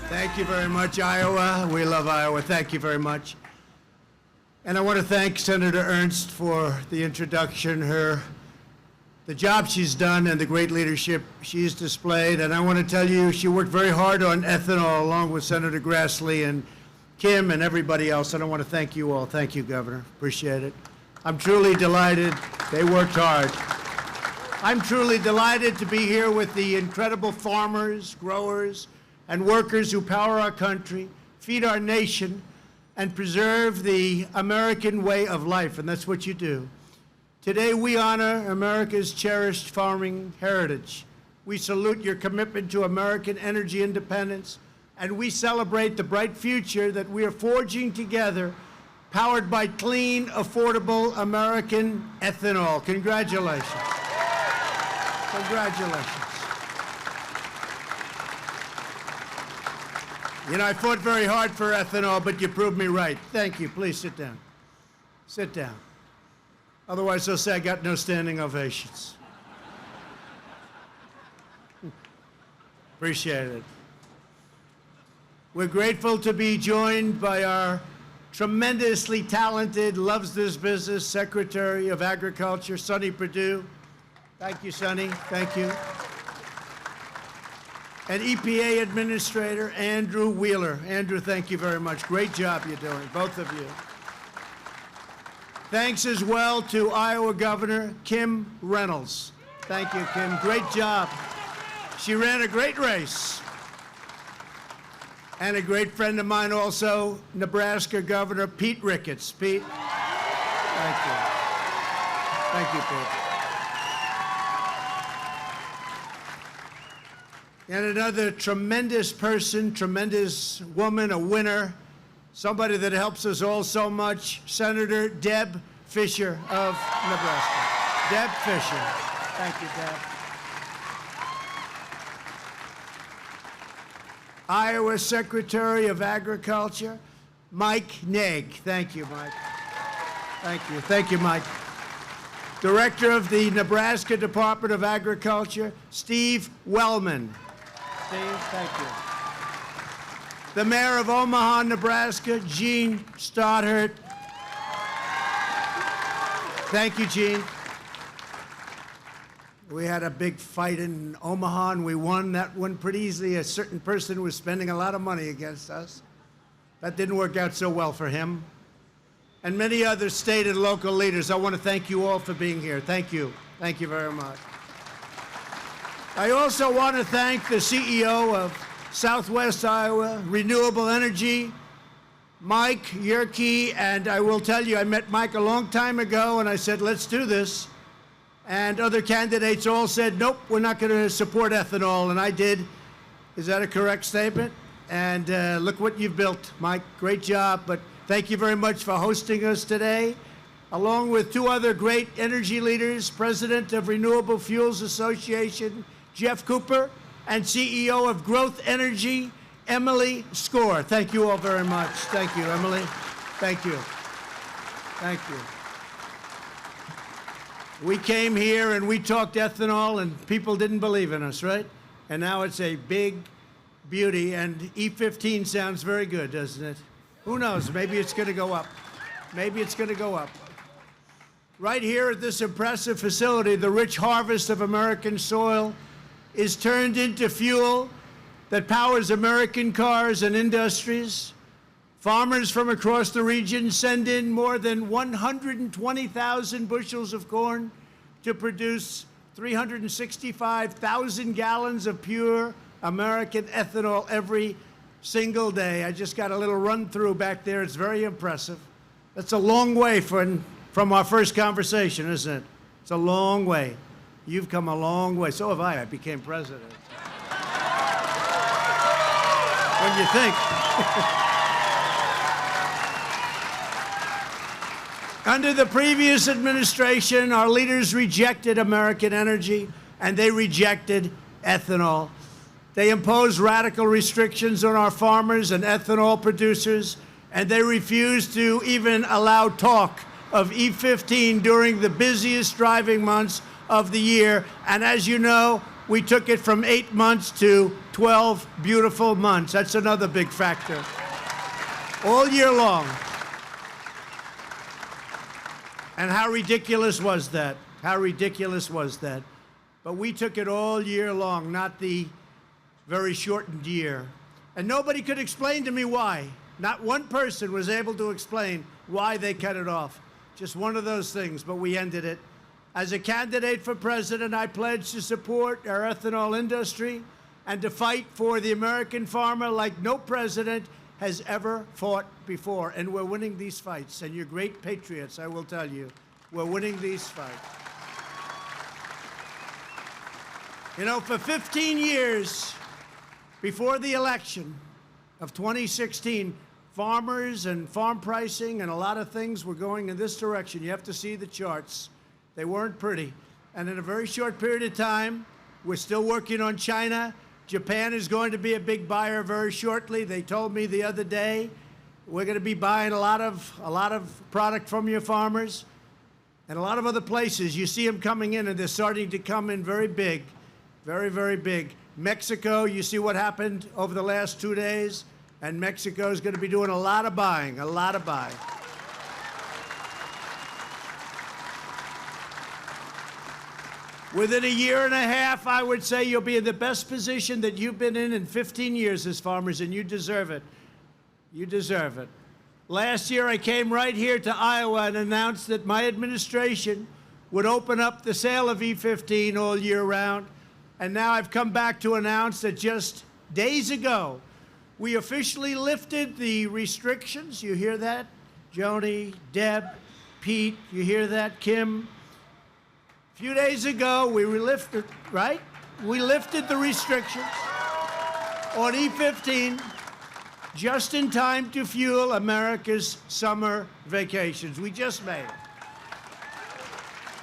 Thank you very much, Iowa. We love Iowa. Thank you very much. And I want to thank Senator Ernst for the introduction, the job she's done and the great leadership she's displayed. And I want to tell you, she worked very hard on ethanol along with Senator Grassley and Kim and everybody else. And I want to thank you all. Thank you, Governor. Appreciate it. I'm truly delighted. They worked hard. I'm truly delighted to be here with the incredible farmers, growers, and workers who power our country, feed our nation, and preserve the American way of life, and that's what you do. Today, we honor America's cherished farming heritage. We salute your commitment to American energy independence, and we celebrate the bright future that we are forging together, powered by clean, affordable American ethanol. Congratulations. Congratulations. You know, I fought very hard for ethanol, but you proved me right. Thank you. Please sit down. Sit down. Otherwise, they'll say I got no standing ovations. Appreciate it. We're grateful to be joined by our tremendously talented, loves this business, Secretary of Agriculture, Sonny Perdue. Thank you, Sonny. Thank you. And EPA Administrator Andrew Wheeler. Andrew, thank you very much. Great job you're doing, both of you. Thanks as well to Iowa Governor Kim Reynolds. Thank you, Kim. Great job. She ran a great race. And a great friend of mine also, Nebraska Governor Pete Ricketts. Pete, thank you. Thank you, Pete. And another tremendous person, tremendous woman, a winner, somebody that helps us all so much, Senator Deb Fischer of Nebraska. Deb Fischer. Thank you, Deb. Iowa Secretary of Agriculture, Mike Naig. Thank you, Mike. Thank you. Thank you, Mike. Director of the Nebraska Department of Agriculture, Steve Wellman. Steve, thank you. The Mayor of Omaha, Nebraska, Gene Stoddard. Thank you, Gene. We had a big fight in Omaha, and we won that one pretty easily. A certain person was spending a lot of money against us. That didn't work out so well for him. And many other state and local leaders. I want to thank you all for being here. Thank you. Thank you very much. I also want to thank the CEO of Southwest Iowa Renewable Energy, Mike Yerke, and I will tell you, I met Mike a long time ago, and I said, let's do this. And other candidates all said, nope, we're not going to support ethanol, and I did. Is that a correct statement? And look what you've built, Mike. Great job, but thank you very much for hosting us today, along with two other great energy leaders, President of Renewable Fuels Association, Jeff Cooper, and CEO of Growth Energy, Emily Skor. Thank you all very much. Thank you, Emily. Thank you. Thank you. We came here and we talked ethanol and people didn't believe in us, right? And now it's a big beauty, and E15 sounds very good, doesn't it? Who knows? Maybe it's going to go up. Maybe it's going to go up. Right here at this impressive facility, the rich harvest of American soil is turned into fuel that powers American cars and industries. Farmers from across the region send in more than 120,000 bushels of corn to produce 365,000 gallons of pure American ethanol every single day. I just got a little run through back there. It's very impressive. That's a long way from our first conversation, isn't it? It's a long way. You've come a long way. So have I. I became president. What do you think? Under the previous administration, our leaders rejected American energy, and they rejected ethanol. They imposed radical restrictions on our farmers and ethanol producers, and they refused to even allow talk of E15 during the busiest driving months of the year. And as you know, We took it from 8 months to 12 beautiful months. That's another big factor. All year long. And how ridiculous was that? How ridiculous was that? But we took it all year long, not the very shortened year. And nobody could explain to me why. Not one person was able to explain why they cut it off. Just one of those things, but we ended it. As a candidate for president, I pledge to support our ethanol industry and to fight for the American farmer like no president has ever fought before. And we're winning these fights. And you're great patriots, I will tell you. We're winning these fights. You know, for 15 years before the election of 2016, farmers and farm pricing and a lot of things were going in this direction. You have to see the charts. They weren't pretty. And in a very short period of time, we're still working on China. Japan is going to be a big buyer very shortly. They told me the other day, we're going to be buying a lot of product from your farmers. And a lot of other places, you see them coming in, and they're starting to come in very big, very, very big. Mexico, you see what happened over the last 2 days, and Mexico is going to be doing a lot of buying, a lot of buying. Within a year and a half, I would say you'll be in the best position that you've been in 15 years as farmers, and you deserve it. You deserve it. Last year, I came right here to Iowa and announced that my administration would open up the sale of E15 all year round. And now I've come back to announce that just days ago, we officially lifted the restrictions. You hear that? Joni, Deb, Pete, you hear that? Kim? A few days ago, we lifted, right? We lifted the restrictions on E15 just in time to fuel America's summer vacations. We just made it.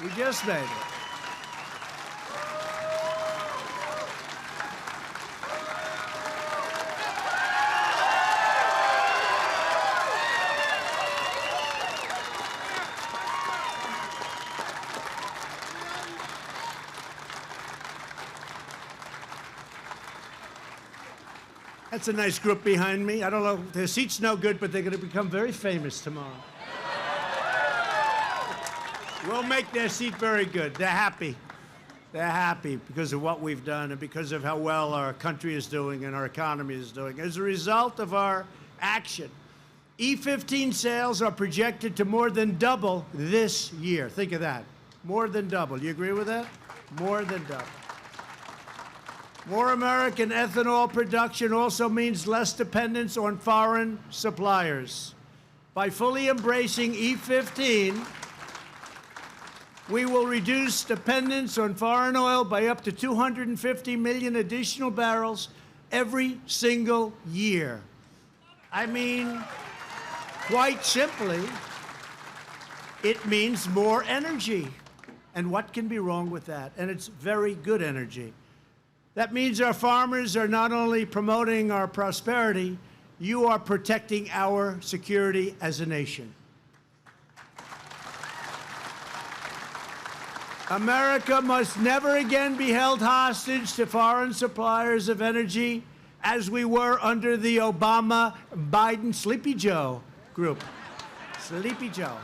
We just made it. That's a nice group behind me. I don't know, their seat's no good, but they're going to become very famous tomorrow. We'll make their seat very good. They're happy. They're happy because of what we've done and because of how well our country is doing and our economy is doing. As a result of our action, E15 sales are projected to more than double this year. Think of that. More than double. You agree with that? More than double. More American ethanol production also means less dependence on foreign suppliers. By fully embracing E15, we will reduce dependence on foreign oil by up to 250 million additional barrels every single year. I mean, quite simply, it means more energy. And what can be wrong with that? And it's very good energy. That means our farmers are not only promoting our prosperity, you are protecting our security as a nation. America must never again be held hostage to foreign suppliers of energy as we were under the Obama-Biden Sleepy Joe group. Sleepy Joe.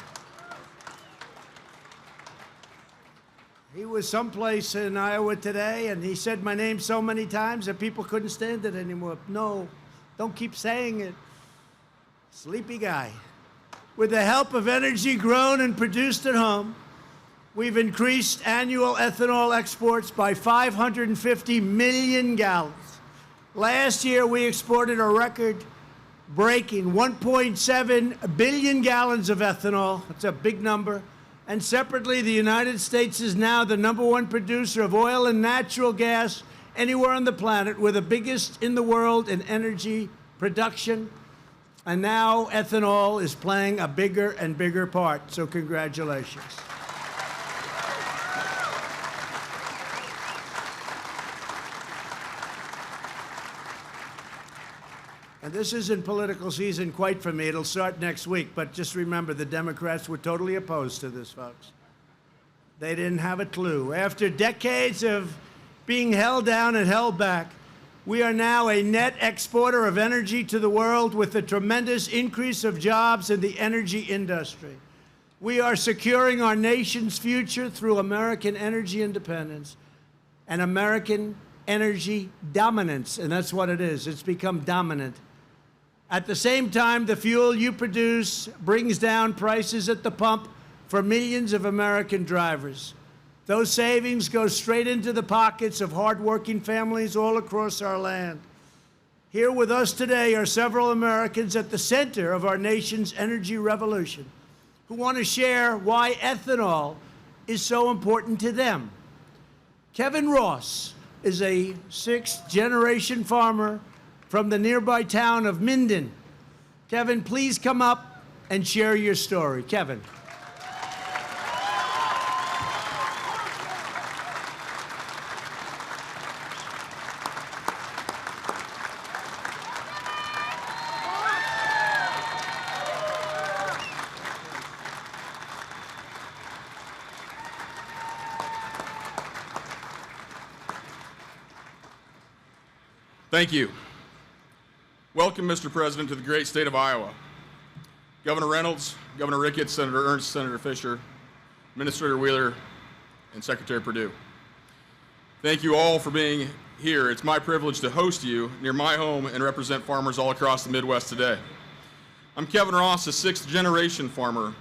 He was someplace in Iowa today, and he said my name so many times that people couldn't stand it anymore. No, don't keep saying it. Sleepy guy. With the help of energy grown and produced at home, we've increased annual ethanol exports by 550 million gallons. Last year, we exported a record-breaking 1.7 billion gallons of ethanol. That's a big number. And separately, the United States is now the #1 producer of oil and natural gas anywhere on the planet. We're the biggest in the world in energy production. And now ethanol is playing a bigger and bigger part. So congratulations. And this isn't political season quite for me. It'll start next week. But just remember, the Democrats were totally opposed to this, folks. They didn't have a clue. After decades of being held down and held back, we are now a net exporter of energy to the world with a tremendous increase of jobs in the energy industry. We are securing our nation's future through American energy independence and American energy dominance, and that's what it is. It's become dominant. At the same time, the fuel you produce brings down prices at the pump for millions of American drivers. Those savings go straight into the pockets of hardworking families all across our land. Here with us today are several Americans at the center of our nation's energy revolution who want to share why ethanol is so important to them. Kevin Ross is a sixth-generation farmer from the nearby town of Minden. Kevin, please come up and share your story. Kevin. Thank you. Welcome, Mr. President, to the great state of Iowa. Governor Reynolds, Governor Ricketts, Senator Ernst, Senator Fisher, Administrator Wheeler, and Secretary Perdue. Thank you all for being here. It's my privilege to host you near my home and represent farmers all across the Midwest today. I'm Kevin Ross, a sixth-generation farmer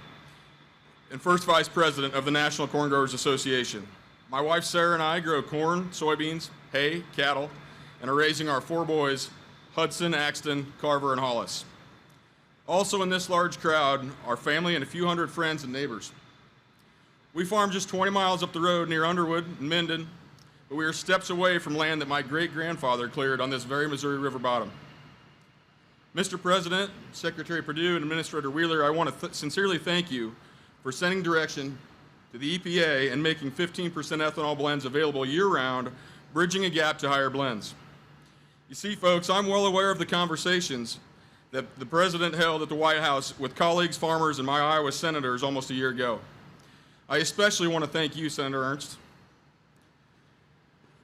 and first vice president of the National Corn Growers Association. My wife Sarah and I grow corn, soybeans, hay, cattle, and are raising our four boys, Hudson, Axton, Carver, and Hollis. Also in this large crowd, our family and a few hundred friends and neighbors. We farm just 20 miles up the road near Underwood and Minden, but we are steps away from land that my great-grandfather cleared on this very Missouri River bottom. Mr. President, Secretary Perdue, and Administrator Wheeler, I want to sincerely thank you for sending direction to the EPA and making 15% ethanol blends available year-round, bridging a gap to higher blends. You see, folks, I'm well aware of the conversations that the President held at the White House with colleagues, farmers, and my Iowa senators almost a year ago. I especially want to thank you, Senator Ernst.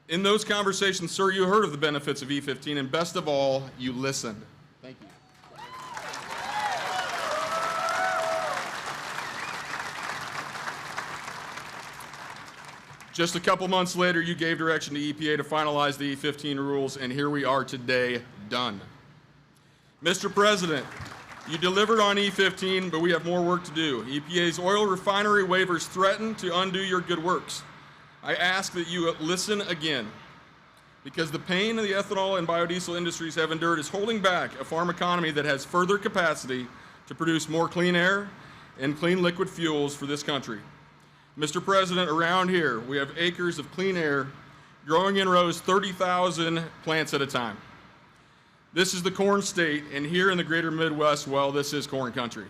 In those conversations, sir, you heard of the benefits of E15, and best of all, you listened. Thank you. Just a couple months later, you gave direction to EPA to finalize the E15 rules, and here we are today, done. Mr. President, you delivered on E15, but we have more work to do. EPA's oil refinery waivers threaten to undo your good works. I ask that you listen again, because the pain the ethanol and biodiesel industries have endured is holding back a farm economy that has further capacity to produce more clean air and clean liquid fuels for this country. Mr. President, around here, we have acres of clean air growing in rows 30,000 plants at a time. This is the corn state, and here in the greater Midwest, well, this is corn country.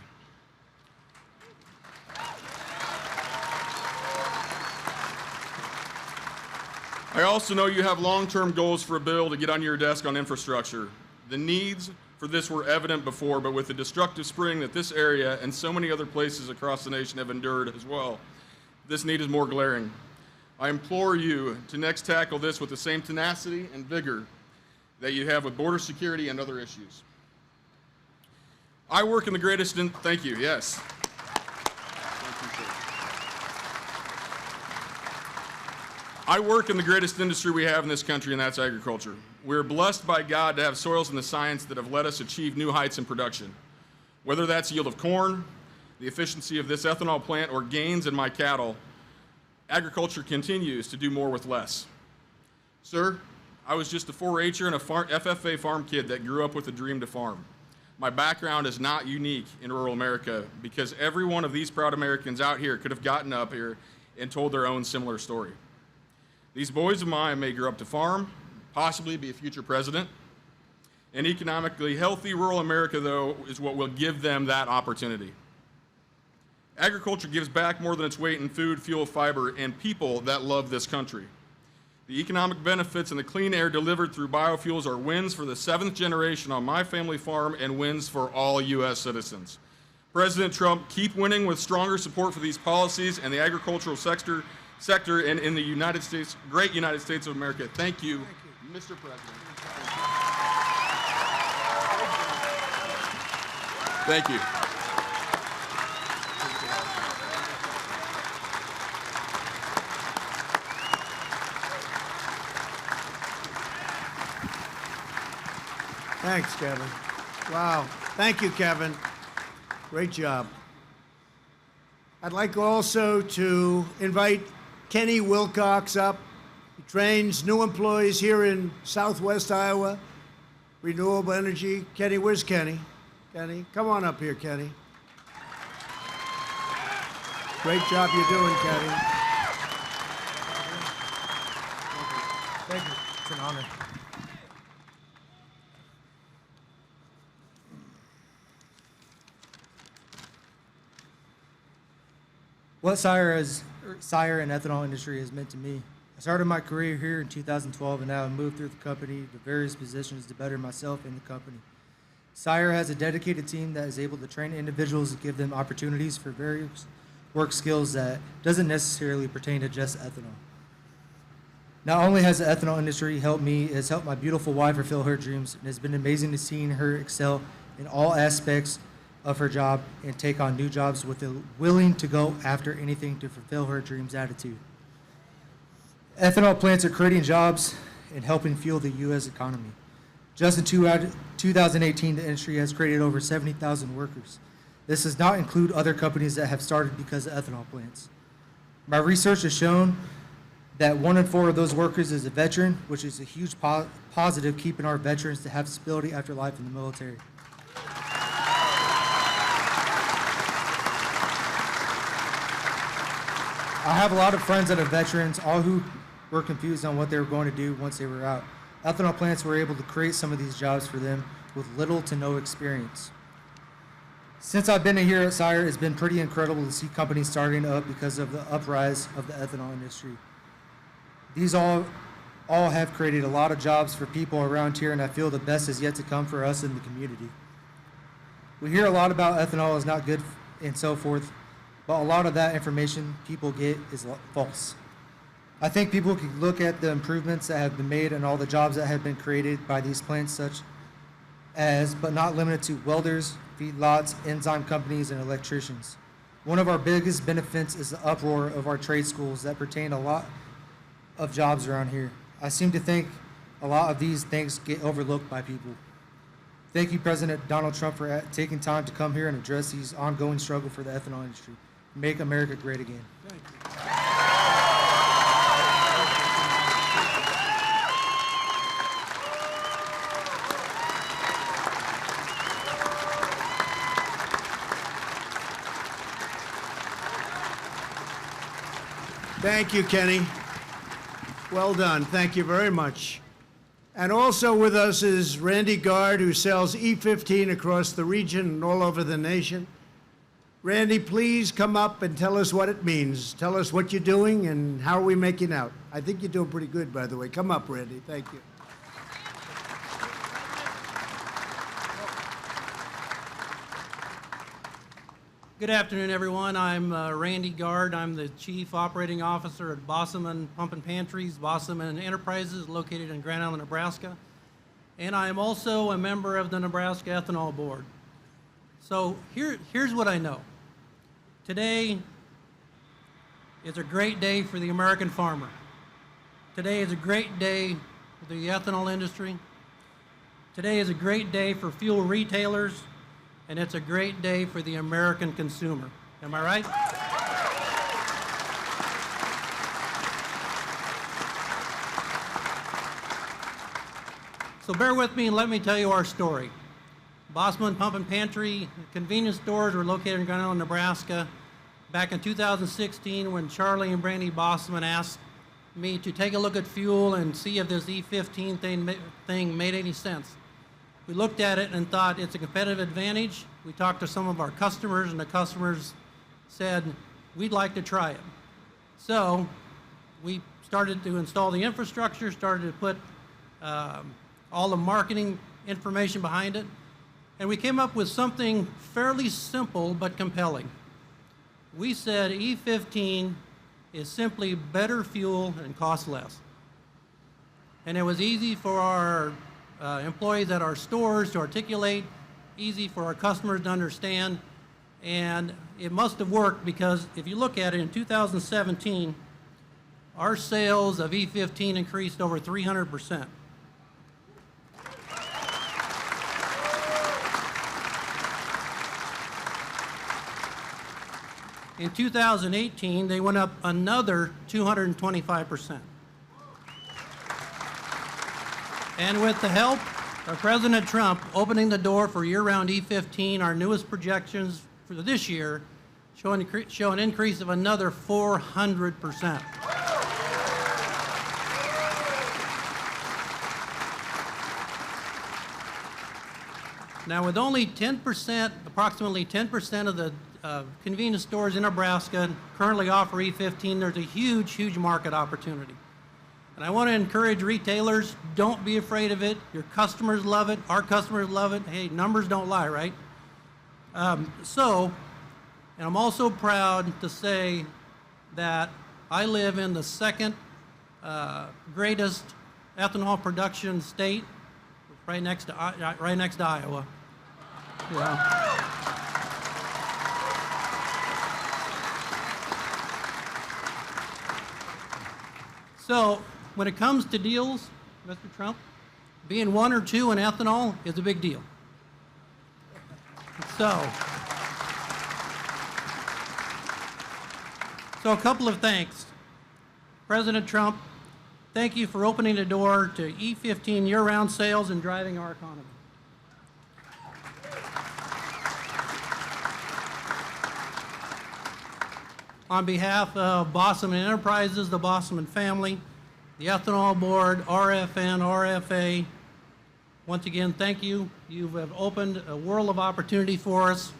I also know you have long-term goals for a bill to get on your desk on infrastructure. The needs for this were evident before, but with the destructive spring that this area and so many other places across the nation have endured as well, this need is more glaring. I implore you to next tackle this with the same tenacity and vigor that you have with border security and other issues. I work in the greatest, thank you, yes. I work in the greatest industry we have in this country, and that's agriculture. We're blessed by God to have soils and the science that have let us achieve new heights in production. Whether that's yield of corn, the efficiency of this ethanol plant, or gains in my cattle, agriculture continues to do more with less. Sir, I was just a 4-H'er and a FFA farm kid that grew up with a dream to farm. My background is not unique in rural America because every one of these proud Americans out here could have gotten up here and told their own similar story. These boys of mine may grow up to farm, possibly be a future president. An economically healthy rural America, though, is what will give them that opportunity. Agriculture gives back more than its weight in food, fuel, fiber, and people that love this country. The economic benefits and the clean air delivered through biofuels are wins for the 7th generation on my family farm and wins for all U.S. citizens. President Trump, keep winning with stronger support for these policies, and the agricultural sector sector and in the United States, great United States of America. Thank you, Mr. President. Thank you. Thanks, Kevin. Wow. Thank you, Kevin. Great job. I'd like also to invite Kenny Wilcox up. He trains new employees here in Southwest Iowa, renewable energy. Kenny, where's Kenny? Kenny, come on up here, Kenny. Great job you're doing, Kenny. Thank you. It's an honor. What Sire and ethanol industry has meant to me. I started my career here in 2012 and now I've moved through the company to various positions to better myself and the company. Sire has a dedicated team that is able to train individuals and give them opportunities for various work skills that doesn't necessarily pertain to just ethanol. Not only has the ethanol industry helped me, it has helped my beautiful wife fulfill her dreams, and it's been amazing to see her excel in all aspects of her job and take on new jobs with a willing to go after anything to fulfill her dreams attitude. Ethanol plants are creating jobs and helping fuel the U.S. economy. Just in 2018, the industry has created over 70,000 workers. This does not include other companies that have started because of ethanol plants. My research has shown that 1 in 4 of those workers is a veteran, which is a huge positive, keeping our veterans to have stability after life in the military. I have a lot of friends that are veterans, all who were confused on what they were going to do once they were out. Ethanol plants were able to create some of these jobs for them with little to no experience. Since I've been here at Sire, it's been pretty incredible to see companies starting up because of the uprise of the ethanol industry. These all have created a lot of jobs for people around here, and I feel the best is yet to come for us in the community. We hear a lot about ethanol is not good and so forth, but a lot of that information people get is false. I think people can look at the improvements that have been made and all the jobs that have been created by these plants, such as, but not limited to, welders, feedlots, enzyme companies, and electricians. One of our biggest benefits is the uproar of our trade schools that pertain a lot of jobs around here. I seem to think a lot of these things get overlooked by people. Thank you, President Donald Trump, for taking time to come here and address these ongoing struggle for the ethanol industry. Make America great again. Thank you. Thank you, Kenny. Well done. Thank you very much. And also with us is Randy Gard, who sells E15 across the region and all over the nation. Randy, please come up and tell us what it means. Tell us what you're doing and how are we making out. I think you're doing pretty good, by the way. Come up, Randy. Thank you. Good afternoon, everyone. I'm Randy Gard. I'm the Chief Operating Officer at Bosselman Pump and Pantries, Bosselman Enterprises, located in Grand Island, Nebraska. And I am also a member of the Nebraska Ethanol Board. So here's what I know. Today is a great day for the American farmer. Today is a great day for the ethanol industry. Today is a great day for fuel retailers. And it's a great day for the American consumer. Am I right? So bear with me and let me tell you our story. Bosselman Pump and Pantry convenience stores were located in Grand Island, Nebraska. Back in 2016, when Charlie and Brandy Bosselman asked me to take a look at fuel and see if this E15 thing made any sense. We looked at it and thought it's a competitive advantage. We talked to some of our customers, and the customers said, we'd like to try it. So we started to install the infrastructure, started to put all the marketing information behind it, and we came up with something fairly simple but compelling. We said E15 is simply better fuel and cost less. And it was easy for our employees at our stores to articulate, easy for our customers to understand, and it must have worked because if you look at it in 2017, our sales of E15 increased over 300%. In 2018, they went up another 225%. And with the help of President Trump opening the door for year-round E15, our newest projections for this year show an increase of another 400%. Now, with only 10%, approximately 10% of the convenience stores in Nebraska currently offer E15, there's a huge, huge market opportunity. And I want to encourage retailers, don't be afraid of it. Your customers love it. Our customers love it. Hey, numbers don't lie, right? And I'm also proud to say that I live in the second greatest ethanol production state, right next to Iowa. Yeah. So when it comes to deals, Mr. Trump, being 1 or 2 in ethanol is a big deal. So a couple of thanks. President Trump, thank you for opening the door to E15 year-round sales and driving our economy. On behalf of Bosselman Enterprises, the Bosselman family, the Ethanol Board, RFN, RFA, once again, thank you. You have opened a world of opportunity for us.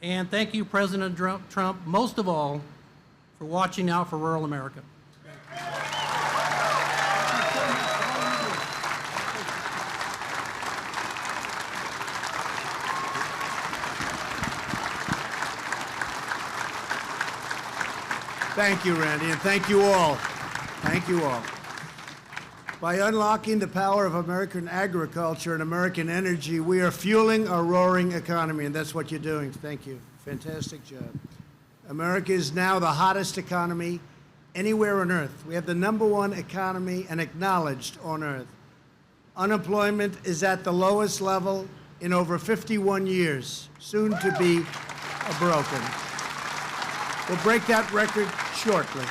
And thank you, President Trump, most of all, for watching out for rural America. Thank you, Randy, and thank you all. Thank you all. By unlocking the power of American agriculture and American energy, we are fueling a roaring economy, and that's what you're doing. Thank you. Fantastic job. America is now the hottest economy anywhere on earth. We have the #1 economy and acknowledged on earth. Unemployment is at the lowest level in over 51 years, soon to be broken. We'll break that record shortly.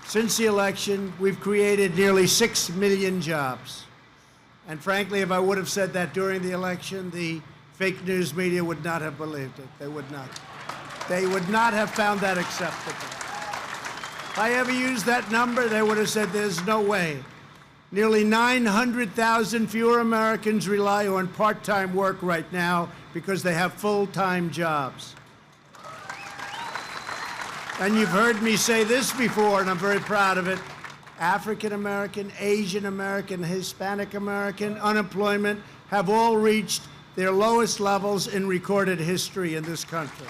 Since the election, we've created nearly 6 million jobs. And frankly, if I would have said that during the election, the fake news media would not have believed it. They would not. They would not have found that acceptable. If I ever used that number, they would have said there's no way. Nearly 900,000 fewer Americans rely on part-time work right now because they have full-time jobs. And you've heard me say this before, and I'm very proud of it. African American, Asian American, Hispanic American unemployment have all reached their lowest levels in recorded history in this country.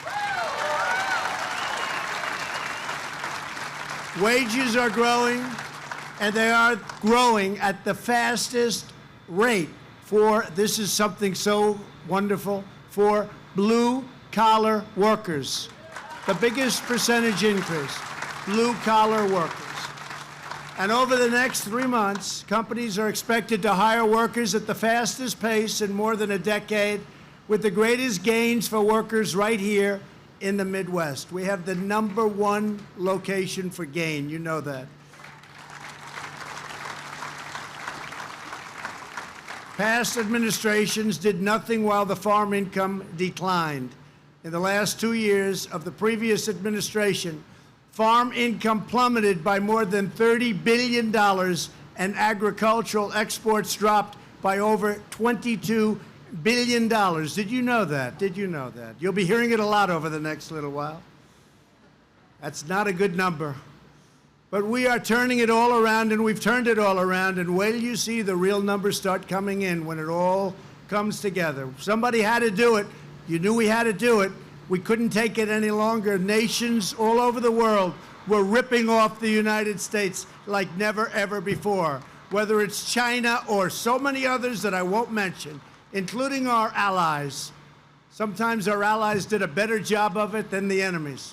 Wages are growing, and they are growing at the fastest rate for, this is something so wonderful, for blue-collar workers. The biggest percentage increase, blue-collar workers. And over the next 3 months, companies are expected to hire workers at the fastest pace in more than a decade, with the greatest gains for workers right here in the Midwest. We have the #1 location for gain, you know that. Past administrations did nothing while the farm income declined. In the last 2 years of the previous administration, farm income plummeted by more than $30 billion, and agricultural exports dropped by over $22 billion. Did you know that? Did you know that? You'll be hearing it a lot over the next little while. That's not a good number. But we are turning it all around, and we've turned it all around, and wait till you see the real numbers start coming in when it all comes together. Somebody had to do it. You knew we had to do it. We couldn't take it any longer. Nations all over the world We're ripping off the United States like never, ever before. Whether it's China or so many others that I won't mention, including our allies. Sometimes our allies did a better job of it than the enemies.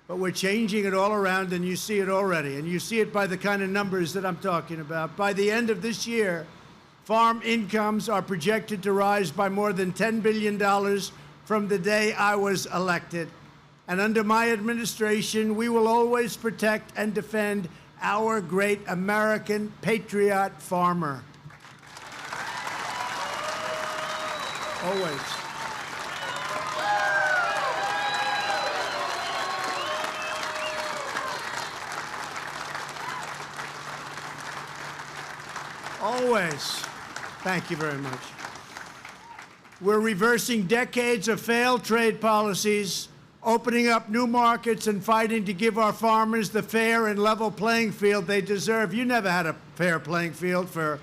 But we're changing it all around, and you see it already. And you see it by the kind of numbers that I'm talking about. By the end of this year, farm incomes are projected to rise by more than $10 billion from the day I was elected. And under my administration, we will always protect and defend our great American patriot farmer. Always. Always. Thank you very much. We're reversing decades of failed trade policies, opening up new markets, and fighting to give our farmers the fair and level playing field they deserve. You never had a fair playing field for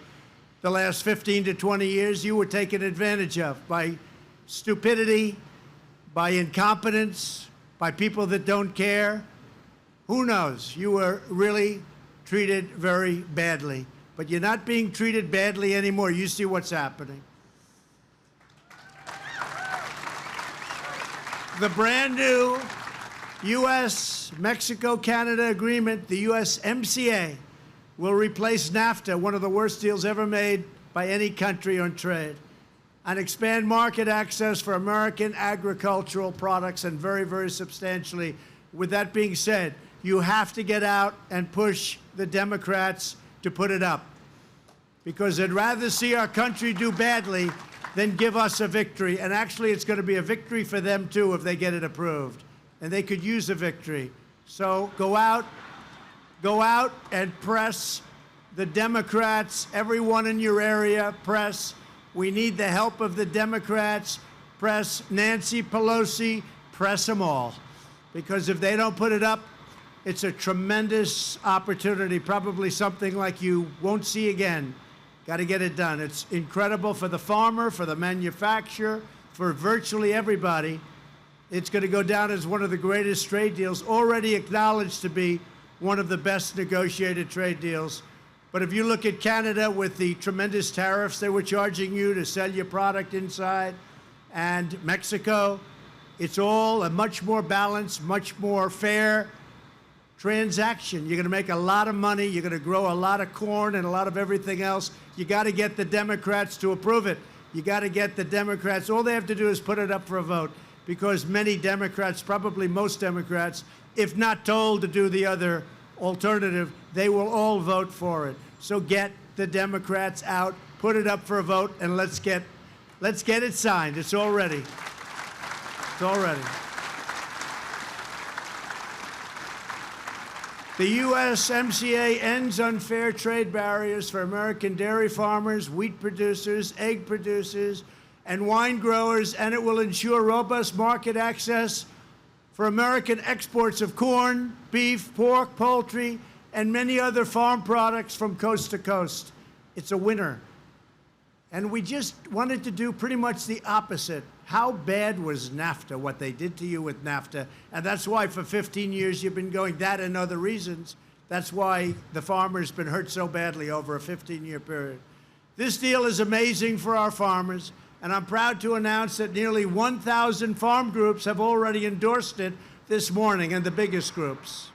the last 15 to 20 years. You were taken advantage of by stupidity, by incompetence, by people that don't care. Who knows? You were really treated very badly. But you're not being treated badly anymore. You see what's happening. The brand new U.S.-Mexico-Canada agreement, the USMCA, will replace NAFTA, one of the worst deals ever made by any country on trade, and expand market access for American agricultural products, and very, very substantially. With that being said, you have to get out and push the Democrats to put it up, because they'd rather see our country do badly than give us a victory. And actually, it's going to be a victory for them, too, if they get it approved. And they could use a victory. So go out and press the Democrats, everyone in your area, press. We need the help of the Democrats. Press Nancy Pelosi, press them all. Because if they don't put it up, it's a tremendous opportunity, probably something like you won't see again. Got to get it done. It's incredible for the farmer, for the manufacturer, for virtually everybody. It's going to go down as one of the greatest trade deals, already acknowledged to be one of the best negotiated trade deals. But if you look at Canada with the tremendous tariffs they were charging you to sell your product inside, and Mexico, it's all a much more balanced, much more fair transaction. You're going to make a lot of money. You're going to grow a lot of corn and a lot of everything else. You got to get the Democrats to approve it. You got to get the Democrats. All they have to do is put it up for a vote, because many Democrats, probably most Democrats, if not told to do the other alternative, they will all vote for it. So get the Democrats out, put it up for a vote, and let's get it signed. It's all ready. It's all ready. The USMCA ends unfair trade barriers for American dairy farmers, wheat producers, egg producers, and wine growers, and it will ensure robust market access for American exports of corn, beef, pork, poultry, and many other farm products from coast to coast. It's a winner. And we just wanted to do pretty much the opposite. How bad was NAFTA, what they did to you with NAFTA? And that's why for 15 years you've been going, that and other reasons. That's why the farmer's been hurt so badly over a 15-year period. This deal is amazing for our farmers, and I'm proud to announce that nearly 1,000 farm groups have already endorsed it this morning, and the biggest groups.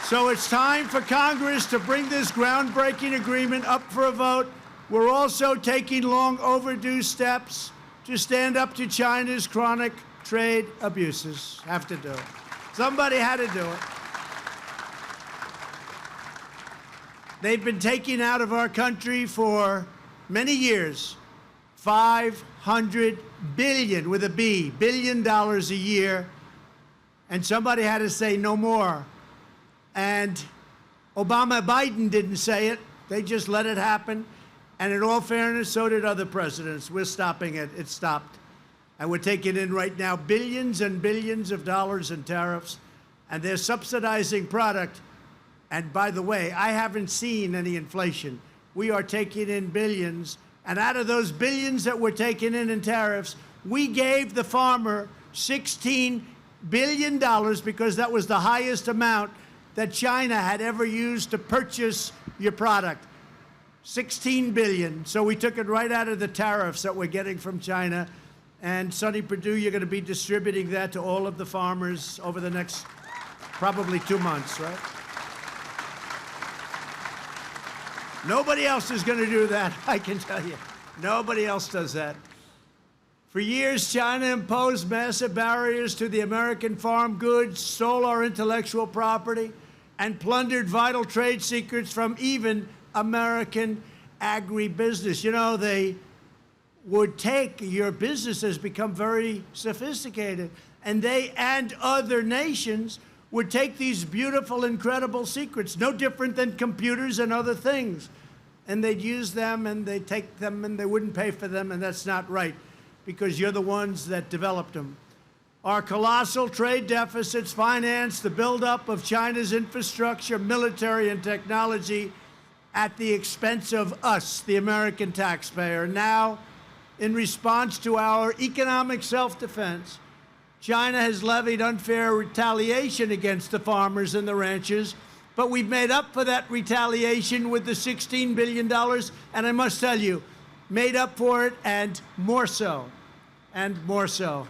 So it's time for Congress to bring this groundbreaking agreement up for a vote. We're also taking long overdue steps to stand up to China's chronic trade abuses. Have to do it. Somebody had to do it. They've been taking out of our country for many years, $500 billion, with a B, $billion a year. And somebody had to say no more. And Biden didn't say it. They just let it happen. And in all fairness, so did other presidents. We're stopping it. It stopped. And we're taking in right now billions and billions of dollars in tariffs. And they're subsidizing product. And by the way, I haven't seen any inflation. We are taking in billions. And out of those billions that we're taking in tariffs, we gave the farmer $16 billion because that was the highest amount that China had ever used to purchase your product. 16 billion. So we took it right out of the tariffs that we're getting from China. And Sonny Perdue, you're going to be distributing that to all of the farmers over the next probably 2 months, right? Nobody else is going to do that, I can tell you. Nobody else does that. For years, China imposed massive barriers to the American farm goods, stole our intellectual property, and plundered vital trade secrets from even American agribusiness. You know, they would take, your business has become very sophisticated, and they and other nations would take these beautiful, incredible secrets, no different than computers and other things, and they'd use them and they'd take them and they wouldn't pay for them, and that's not right because you're the ones that developed them. Our colossal trade deficits financed the buildup of China's infrastructure, military, and technology at the expense of us, the American taxpayer. Now, in response to our economic self-defense, China has levied unfair retaliation against the farmers and the ranchers, but we've made up for that retaliation with the $16 billion, and I must tell you, made up for it and more so, and more so.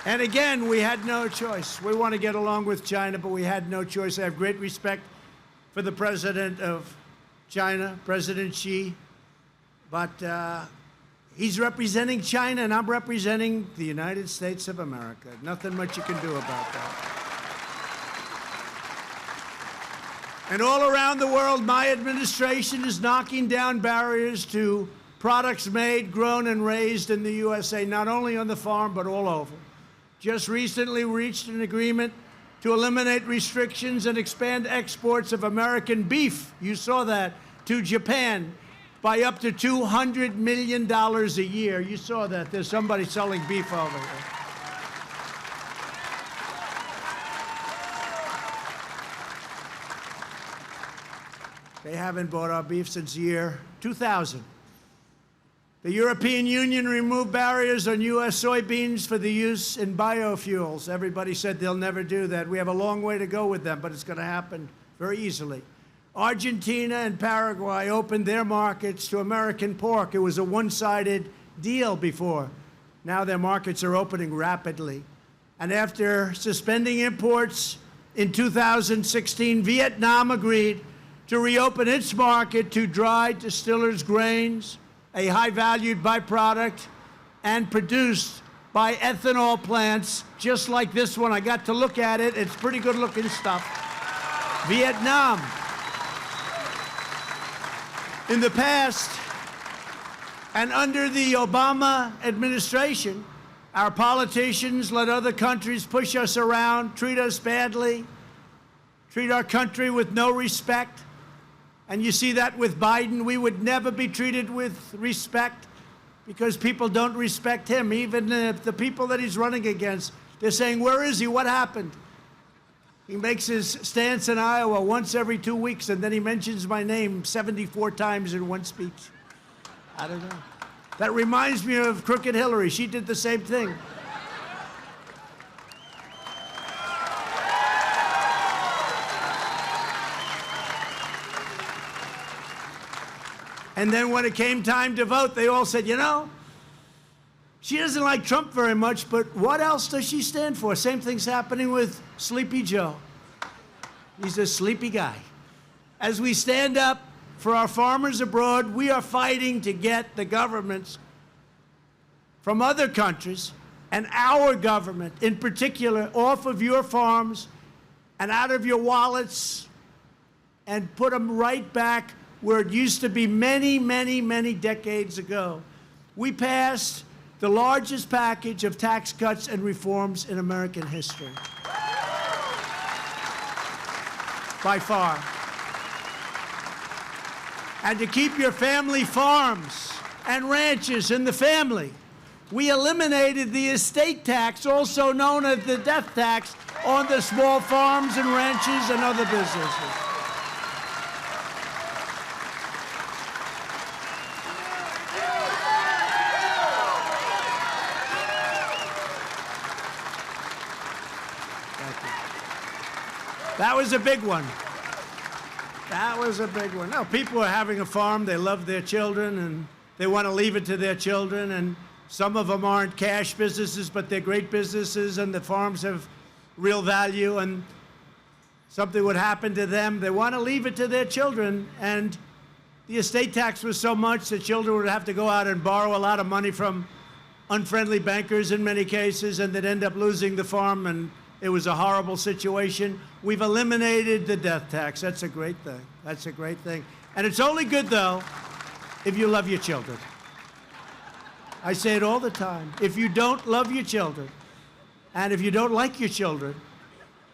And again, we had no choice. We want to get along with China, but we had no choice. I have great respect for the president of China, President Xi, but he's representing China, and I'm representing the United States of America. Nothing much you can do about that. And all around the world, my administration is knocking down barriers to products made, grown, and raised in the USA, not only on the farm, but all over. Just recently, we reached an agreement to eliminate restrictions and expand exports of American beef, you saw that, to Japan by up to $200 million a year. You saw that. There's somebody selling beef over there. They haven't bought our beef since the year 2000. The European Union removed barriers on U.S. soybeans for the use in biofuels. Everybody said they'll never do that. We have a long way to go with them, but it's going to happen very easily. Argentina and Paraguay opened their markets to American pork. It was a one-sided deal before. Now their markets are opening rapidly. And after suspending imports in 2016, Vietnam agreed to reopen its market to dried distillers' grains, a high-valued byproduct, and produced by ethanol plants just like this one. I got to look at it. It's pretty good-looking stuff. Vietnam. In the past, and under the Obama administration, our politicians let other countries push us around, treat us badly, treat our country with no respect. And you see that with Biden. We would never be treated with respect because people don't respect him. Even if the people that he's running against, they're saying, where is he? What happened? He makes his stance in Iowa once every 2 weeks, and then he mentions my name 74 times in one speech. I don't know. That reminds me of Crooked Hillary. She did the same thing. And then when it came time to vote, they all said, you know, she doesn't like Trump very much, but what else does she stand for? Same thing's happening with Sleepy Joe. He's a sleepy guy. As we stand up for our farmers abroad, we are fighting to get the governments from other countries and our government in particular off of your farms and out of your wallets and put them right back where it used to be many, many, many decades ago. We passed the largest package of tax cuts and reforms in American history. By far. And to keep your family farms and ranches in the family, we eliminated the estate tax, also known as the death tax, on the small farms and ranches and other businesses. That was a big one. That was a big one. No, people are having a farm. They love their children, and they want to leave it to their children. And some of them aren't cash businesses, but they're great businesses, and the farms have real value. And something would happen to them. They want to leave it to their children. And the estate tax was so much that children would have to go out and borrow a lot of money from unfriendly bankers in many cases, and they'd end up losing the farm, and it was a horrible situation. We've eliminated the death tax. That's a great thing. That's a great thing. And it's only good, though, if you love your children. I say it all the time. If you don't love your children, and if you don't like your children,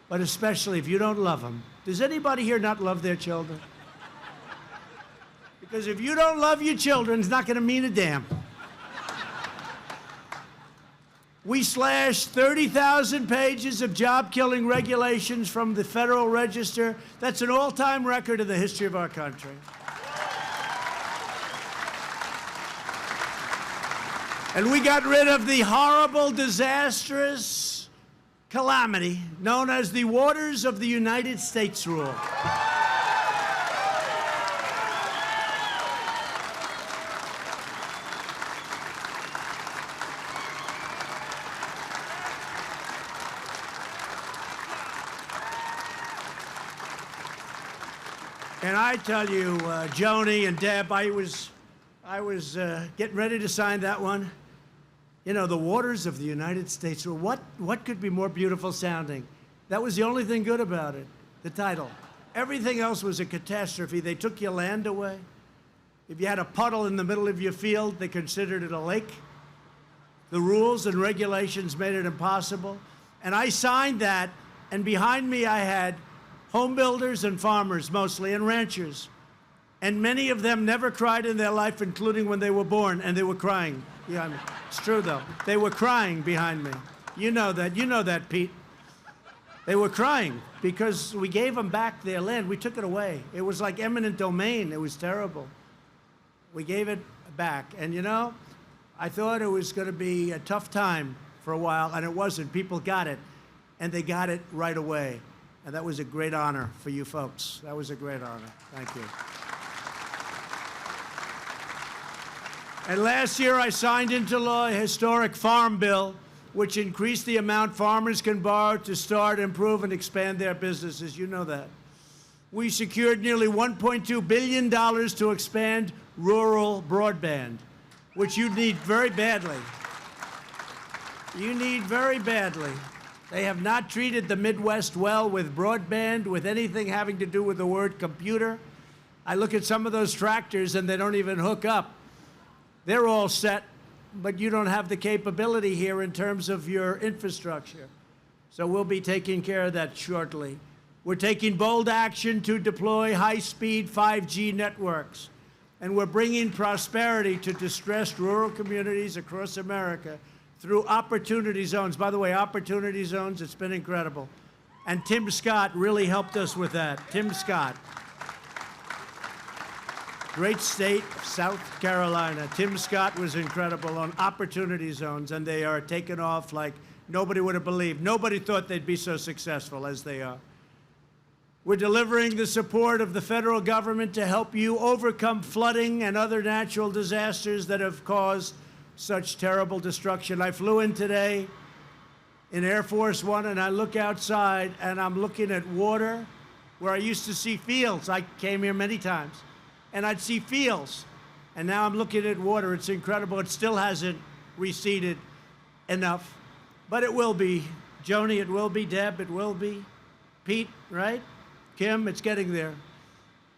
but especially if you don't love them, does anybody here not love their children? Because if you don't love your children, it's not going to mean a damn. We slashed 30,000 pages of job-killing regulations from the Federal Register. That's an all-time record in the history of our country. And we got rid of the horrible, disastrous calamity known as the Waters of the United States rule. And I tell you, Joni and Deb, I was getting ready to sign that one. You know, the Waters of the United States. Well, what could be more beautiful sounding? That was the only thing good about it, the title. Everything else was a catastrophe. They took your land away. If you had a puddle in the middle of your field, they considered it a lake. The rules and regulations made it impossible. And I signed that, and behind me I had home builders and farmers mostly, and ranchers. And many of them never cried in their life, including when they were born, and they were crying. Yeah, it's true, though. They were crying behind me. You know that. You know that, Pete. They were crying because we gave them back their land. We took it away. It was like eminent domain. It was terrible. We gave it back. And, you know, I thought it was going to be a tough time for a while, and it wasn't. People got it, and they got it right away. And that was a great honor for you folks. That was a great honor. Thank you. And last year, I signed into law a historic farm bill, which increased the amount farmers can borrow to start, improve, and expand their businesses. You know that. We secured nearly $1.2 billion to expand rural broadband, which you need very badly. You need very badly. They have not treated the Midwest well with broadband, with anything having to do with the word computer. I look at some of those tractors and they don't even hook up. They're all set, but you don't have the capability here in terms of your infrastructure. So we'll be taking care of that shortly. We're taking bold action to deploy high-speed 5G networks, and we're bringing prosperity to distressed rural communities across America through opportunity zones. By the way, opportunity zones, it's been incredible. And Tim Scott really helped us with that. Tim Scott. Great state, South Carolina. Tim Scott was incredible on opportunity zones, and they are taking off like nobody would have believed. Nobody thought they'd be so successful as they are. We're delivering the support of the federal government to help you overcome flooding and other natural disasters that have caused such terrible destruction. I flew in today in Air Force One, and I look outside, and I'm looking at water where I used to see fields. I came here many times, and I'd see fields, and now I'm looking at water. It's incredible. It still hasn't receded enough, but it will be. Joni, it will be. Deb, it will be. Pete, right? Kim, it's getting there.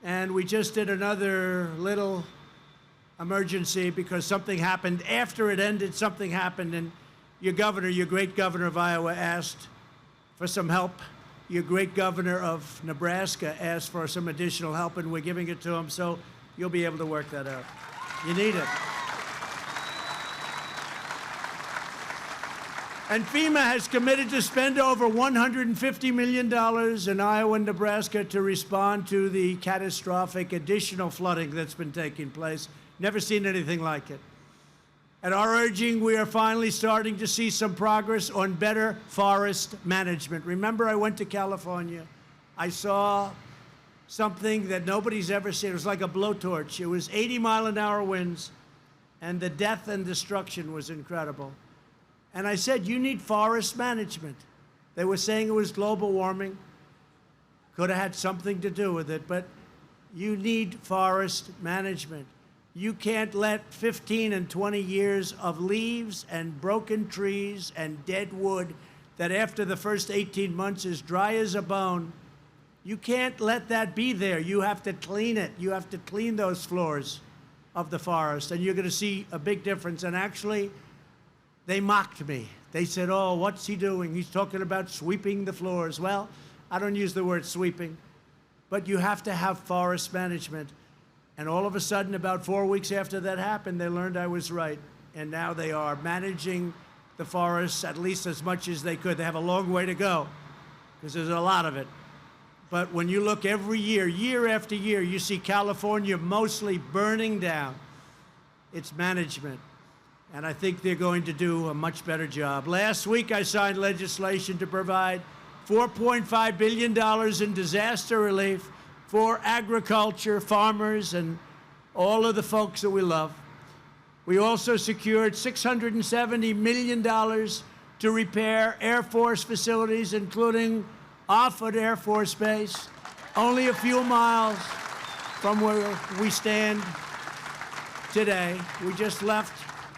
And we just did another little emergency because something happened. After it ended, something happened, and your governor, your great governor of Iowa, asked for some help. Your great governor of Nebraska asked for some additional help, and we're giving it to him, so you'll be able to work that out. You need it. And FEMA has committed to spend over $150 million in Iowa and Nebraska to respond to the catastrophic additional flooding that's been taking place. Never seen anything like it. At our urging, we are finally starting to see some progress on better forest management. Remember, I went to California I saw something that nobody's ever seen. It was like a blowtorch. It was 80-mile-an-hour winds, and the death and destruction was incredible. And I said, you need forest management. They were saying it was global warming. Could have had something to do with it, but you need forest management. You can't let 15 and 20 years of leaves and broken trees and dead wood that after the first 18 months is dry as a bone. You can't let that be there. You have to clean it. You have to clean those floors of the forest, and you're going to see a big difference. And actually, they mocked me. They said, oh, what's he doing? He's talking about sweeping the floors. Well, I don't use the word sweeping, but you have to have forest management. And all of a sudden, about 4 weeks after that happened, they learned I was right. And now they are managing the forests at least as much as they could. They have a long way to go because there's a lot of it. But when you look every year, year after year, you see California mostly burning down. It's management. And I think they're going to do a much better job. Last week, I signed legislation to provide $4.5 billion in disaster relief for agriculture, farmers, and all of the folks that we love. We also secured $670 million to repair Air Force facilities, including Offutt Air Force Base, only a few miles from where we stand today. We just left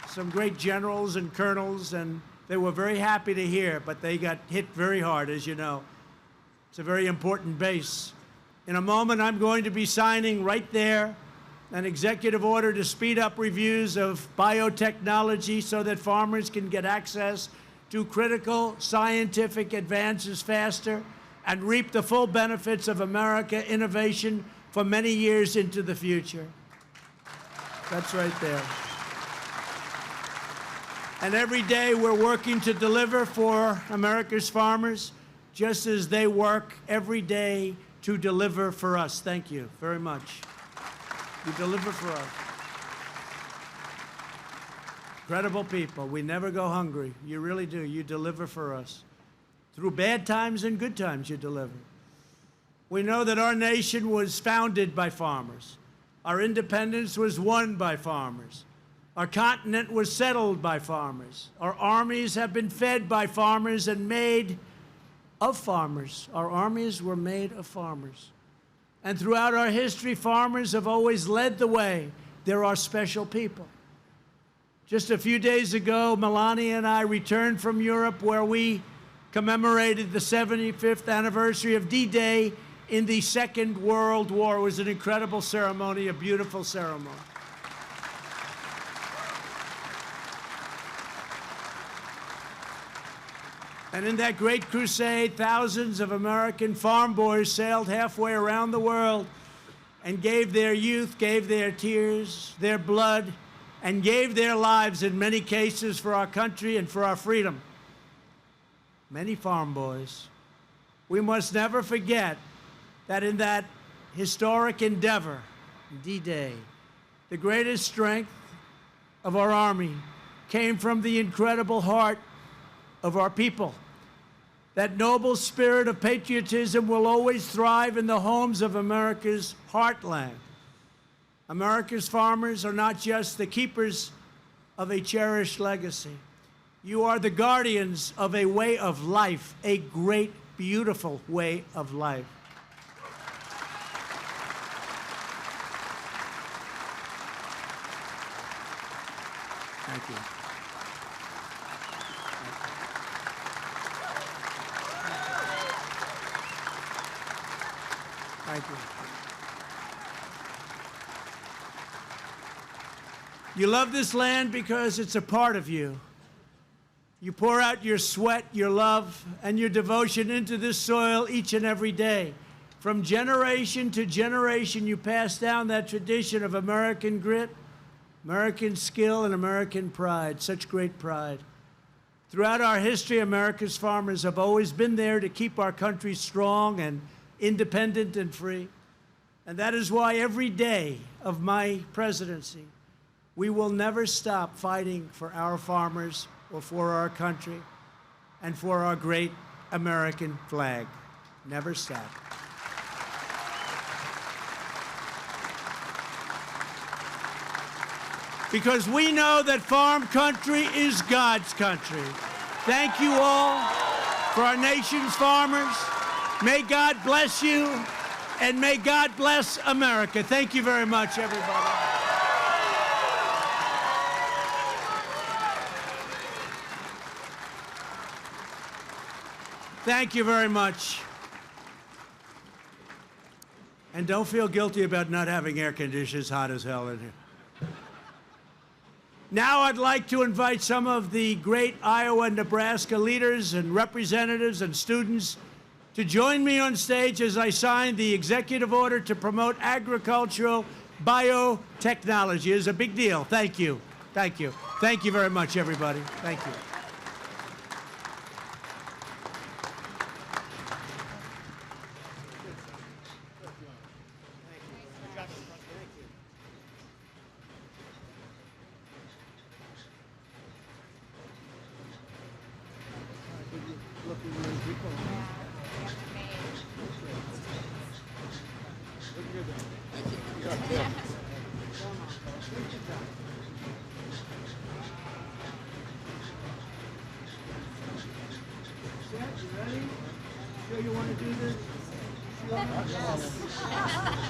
some great generals and colonels, and they were very happy to hear, but they got hit very hard, as you know. It's a very important base. In a moment, I'm going to be signing right there an executive order to speed up reviews of biotechnology so that farmers can get access to critical scientific advances faster and reap the full benefits of American innovation for many years into the future. That's right there. And every day we're working to deliver for America's farmers, just as they work every day to deliver for us. Thank you very much. You deliver for us. Incredible people. We never go hungry. You really do. You deliver for us. Through bad times and good times, you deliver. We know that our nation was founded by farmers. Our independence was won by farmers. Our continent was settled by farmers. Our armies have been fed by farmers and made of farmers. Our armies were made of farmers. And throughout our history, farmers have always led the way. They're our special people. Just a few days ago, Melania and I returned from Europe, where we commemorated the 75th anniversary of D-Day in the Second World War. It was an incredible ceremony, a beautiful ceremony. And in that great crusade, thousands of American farm boys sailed halfway around the world and gave their youth, gave their tears, their blood, and gave their lives in many cases for our country and for our freedom. Many farm boys. We must never forget that in that historic endeavor, D-Day, the greatest strength of our Army came from the incredible heart of our people. That noble spirit of patriotism will always thrive in the homes of America's heartland. America's farmers are not just the keepers of a cherished legacy. You are the guardians of a way of life, a great, beautiful way of life. Thank you. Thank you. You love this land because it's a part of you. You pour out your sweat, your love, and your devotion into this soil each and every day. From generation to generation, you pass down that tradition of American grit, American skill, and American pride, such great pride. Throughout our history, America's farmers have always been there to keep our country strong and independent and free. And that is why every day of my presidency, we will never stop fighting for our farmers or for our country and for our great American flag. Never stop. because we know that farm country is God's country. Thank you all for our nation's farmers. May God bless you, and may God bless America. Thank you very much, everybody. Thank you very much. And don't feel guilty about not having air conditioners. Hot as hell in here. Now I'd like to invite some of the great Iowa and Nebraska leaders and representatives and students to join me on stage as I sign the executive order to promote agricultural biotechnology. It's a big deal. Thank you. Thank you. Thank you very much, everybody. Thank you. Sure you want to do this? Sure.